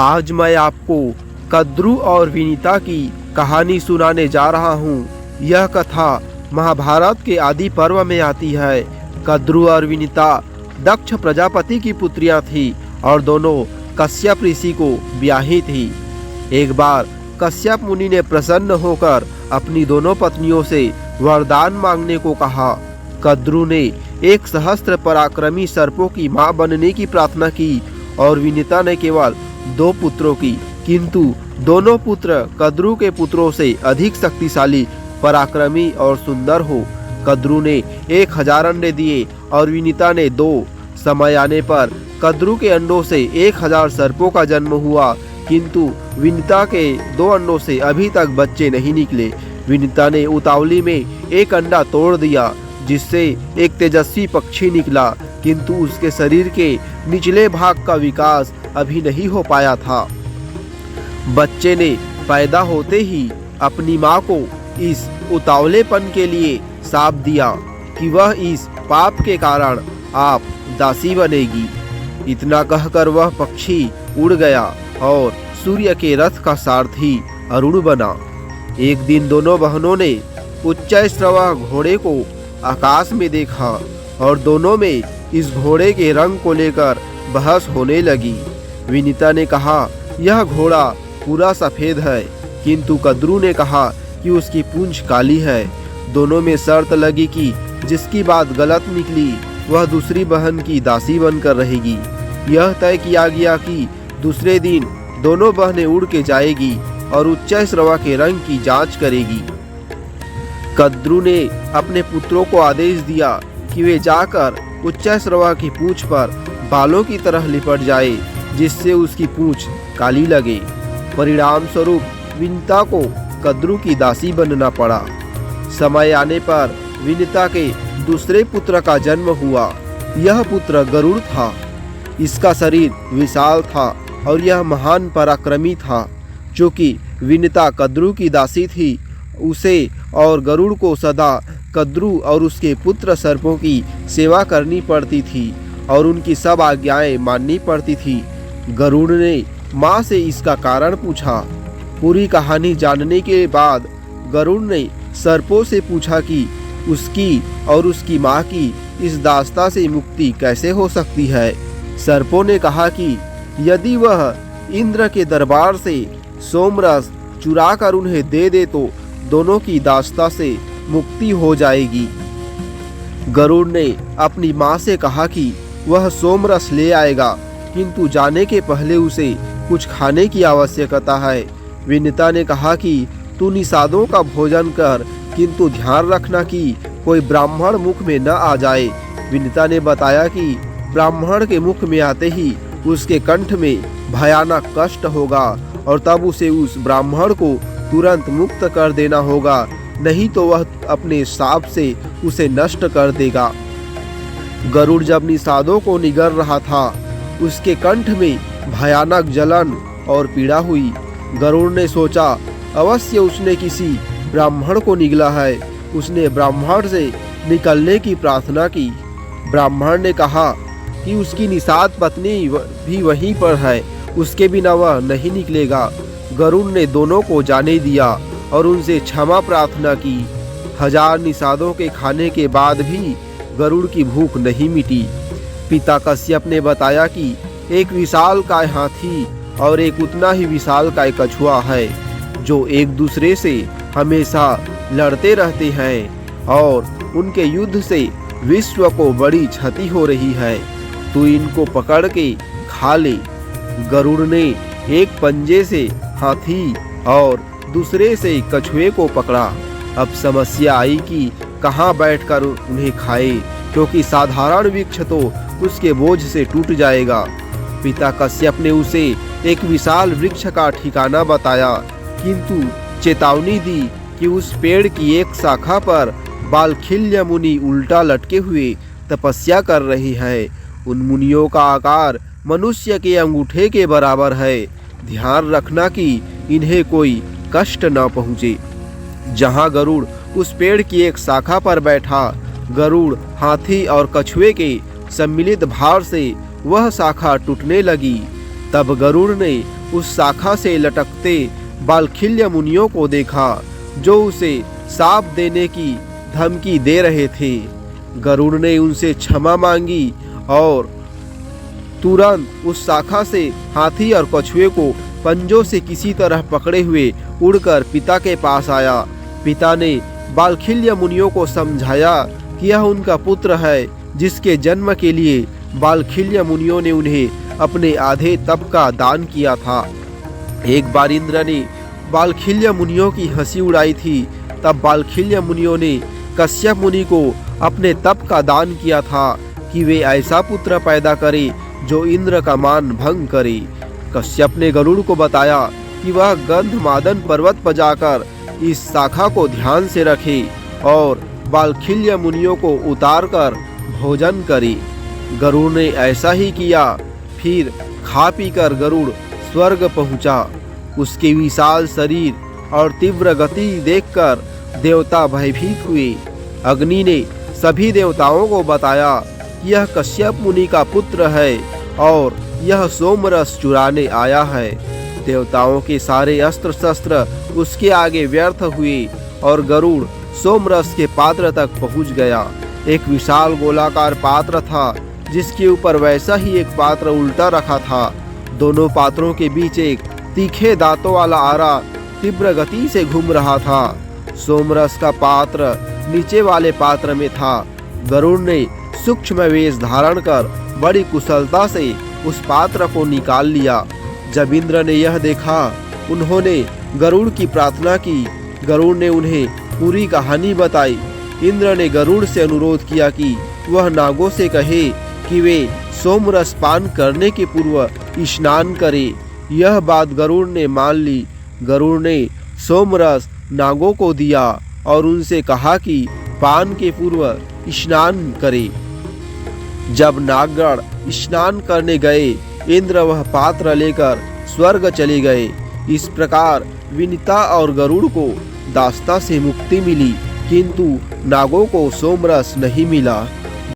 आज मैं आपको कद्रू और विनीता की कहानी सुनाने जा रहा हूँ। यह कथा महाभारत के आदि पर्व में आती है। कद्रू और विनीता दक्ष प्रजापति की पुत्रियां थी और दोनों कश्यप ऋषि को ब्याही थी। एक बार कश्यप मुनि ने प्रसन्न होकर अपनी दोनों पत्नियों से वरदान मांगने को कहा। कद्रू ने एक सहस्त्र पराक्रमी सर्पों की मां बनने की प्रार्थना की और विनीता ने केवल 2 पुत्रों की, किंतु दोनों पुत्र कद्रू के पुत्रों से अधिक शक्तिशाली, पराक्रमी और सुंदर हो। कद्रू ने 1000 अंडे दिए और विनीता ने 2। समय आने पर कद्रू के अंडों से 1000 सर्पों का जन्म हुआ, किंतु विनीता के 2 अंडों से अभी तक बच्चे नहीं निकले। विनीता ने उतावली में एक अंडा तोड़ दिया, जिससे एक तेजस्वी पक्षी निकला, किंतु उसके शरीर के निचले भाग का विकास अभी नहीं हो पाया था। बच्चे ने पैदा होते ही अपनी माँ को इस उतावलेपन के लिए शाप दिया कि वह इस पाप के कारण आप दासी बनेगी। इतना कहकर वह पक्षी उड़ गया और सूर्य के रथ का सारथी अरुण बना। एक दिन दोनों बहनों ने उच्चैःश्रवा घोड़े को आकाश में देखा और दोनों में इस घोड़े के रंग को लेकर बहस होने लगी। विनीता ने कहा, यह घोड़ा पूरा सफेद है, किंतु कद्रू ने कहा कि उसकी पूंछ काली है। दोनों में शर्त लगी कि जिसकी बात गलत निकली वह दूसरी बहन की दासी बनकर रहेगी। यह तय किया गया कि दूसरे दिन दोनों बहनें उड़ के जाएगी और उच्चैःश्रवा के रंग की जांच करेगी। कद्रू ने अपने पुत्रों को आदेश दिया कि वे जाकर उच्चैःश्रवा की पूंछ पर बालों की तरह लिपट जाए, जिससे उसकी पूंछ काली लगे। परिणाम स्वरूप विनीता को कद्रू की दासी बनना पड़ा। समय आने पर विनीता के दूसरे पुत्र का जन्म हुआ। यह पुत्र गरुड़ था। इसका शरीर विशाल था और यह महान पराक्रमी था। चूँकि विनीता कद्रू की दासी थी, उसे और गरुड़ को सदा कद्रू और उसके पुत्र सर्पों की सेवा करनी पड़ती थी और उनकी सब आज्ञाएं माननी पड़ती थी। गरुड़ ने माँ से इसका कारण पूछा। पूरी कहानी जानने के बाद गरुड़ ने सर्पों से पूछा कि उसकी और उसकी माँ की इस दास्ता से मुक्ति कैसे हो सकती है। सर्पों ने कहा कि यदि वह इंद्र के दरबार से सोमरस चुरा कर उन्हें दे दे तो दोनों की दास्ता से मुक्ति हो जाएगी। गरुड़ ने अपनी माँ से कहा कि वह सोमरस ले आएगा, किंतु जाने के पहले उसे कुछ खाने की आवश्यकता है। विनीता ने कहा कि तू निषादों का भोजन कर, किंतु ध्यान रखना कि कोई ब्राह्मण मुख में न आ जाए। विनीता ने बताया कि ब्राह्मण के मुख में आते ही उसके कंठ में भयानक कष्ट होगा और तब उसे उस ब्राह्मण को तुरंत मुक्त कर देना होगा, नहीं तो वह अपने शाप से उसे नष्ट कर देगा। गरुड़ जब निषादों को निगल रहा था, उसके कंठ में भयानक जलन और पीड़ा हुई। गरुड़ ने सोचा, अवश्य उसने किसी ब्राह्मण को निगला है। उसने ब्राह्मण से निकलने की प्रार्थना की। ब्राह्मण ने कहा कि उसकी निषाद पत्नी भी वहीं पर है, उसके बिना वह नहीं निकलेगा। गरुड़ ने दोनों को जाने दिया और उनसे क्षमा प्रार्थना की। 1000 निषादों के खाने के बाद भी गरुड़ की भूख नहीं मिटी। पिता कश्यप ने बताया कि एक विशालकाय हाथी और एक उतना ही विशालकाय कछुआ है, जो एक दूसरे से हमेशा लड़ते रहते हैं और उनके युद्ध से विश्व को बड़ी क्षति हो रही है। तू इनको पकड़ के खा ले। गरुड़ ने एक पंजे से हाथी और दूसरे से कछुए को पकड़ा। अब समस्या आई कि कहाँ बैठकर उन्हें खाए, क्योंकि साधारण वृक्ष तो उसके बोझ से टूट जाएगा। पिता कश्यप ने उसे एक विशाल वृक्ष का ठिकाना बताया, किंतु चेतावनी दी कि उस पेड़ की एक शाखा पर बालखिल्य मुनि उल्टा लटके हुए तपस्या कर रही है। उन मुनियों का आकार मनुष्य के अंगूठे के बराबर है। ध्यान रखना कि इन्हें कोई कष्ट न पहुँचे। जहाँ गरुड़ उस पेड़ की एक शाखा पर बैठा, गरुड़, हाथी और कछुए के सम्मिलित भार से वह शाखा टूटने लगी। तब गरुड़ ने उस शाखा से लटकते बालखिल्य मुनियों को देखा जो उसे शाप देने की धमकी दे रहे थे। गरुड़ ने उनसे क्षमा मांगी और तुरंत उस शाखा से हाथी और कछुए को पंजों से किसी तरह पकड़े हुए उड़कर पिता के पास आया। पिता ने बालखिल्य मुनियों को समझाया कि यह उनका पुत्र है, जिसके जन्म के लिए बालखिल्य मुनियों ने उन्हें अपने आधे तप का दान किया था। एक बार इंद्र ने बालखिल्य मुनियों की हंसी उड़ाई थी। तब बालखिल्य मुनियों ने कश्यप मुनि को अपने तप का दान किया था कि वे ऐसा पुत्र पैदा करे जो इंद्र का मान भंग करे। कश्यप ने गरुड़ को बताया कि वह गंधमादन पर्वत पर जाकर इस शाखा को ध्यान से रखे और बालखिल्य मुनियों को उतारकर भोजन करे। गरुड़ ने ऐसा ही किया। फिर खा पी कर गरुड़ स्वर्ग पहुंचा। उसके विशाल शरीर और तीव्र गति देखकर देवता भयभीत हुए। अग्नि ने सभी देवताओं को बताया कि यह कश्यप मुनि का पुत्र है और यह सोमरस चुराने आया है। देवताओं के सारे अस्त्र शस्त्र उसके आगे व्यर्थ हुए और गरुड़ सोमरस के पात्र तक पहुंच गया। एक विशाल गोलाकार पात्र था जिसके ऊपर वैसा ही एक पात्र उल्टा रखा था। दोनों पात्रों के बीच एक तीखे दांतों वाला आरा तीव्र गति से घूम रहा था। सोमरस का पात्र नीचे वाले पात्र में था। गरुड़ ने सूक्ष्म वेश धारण कर बड़ी कुशलता से उस पात्र को निकाल लिया। जब इंद्र ने यह देखा, उन्होंने गरुड़ की प्रार्थना की। गरुड़ ने उन्हें पूरी कहानी बताई। इंद्र ने गरुड़ से अनुरोध किया कि वह नागों से कहे कि वे सोमरस पान करने के पूर्व स्नान करें। यह बात गरुड़ ने मान ली। गरुड़ ने सोमरस नागों को दिया और उनसे कहा कि पान के पूर्व स्नान करें। जब नागगण स्नान करने गए, इंद्र वह पात्र लेकर स्वर्ग चले गए। इस प्रकार विनिता और गरुड़ को दास्ता से मुक्ति मिली, किंतु नागों को सोमरस नहीं मिला।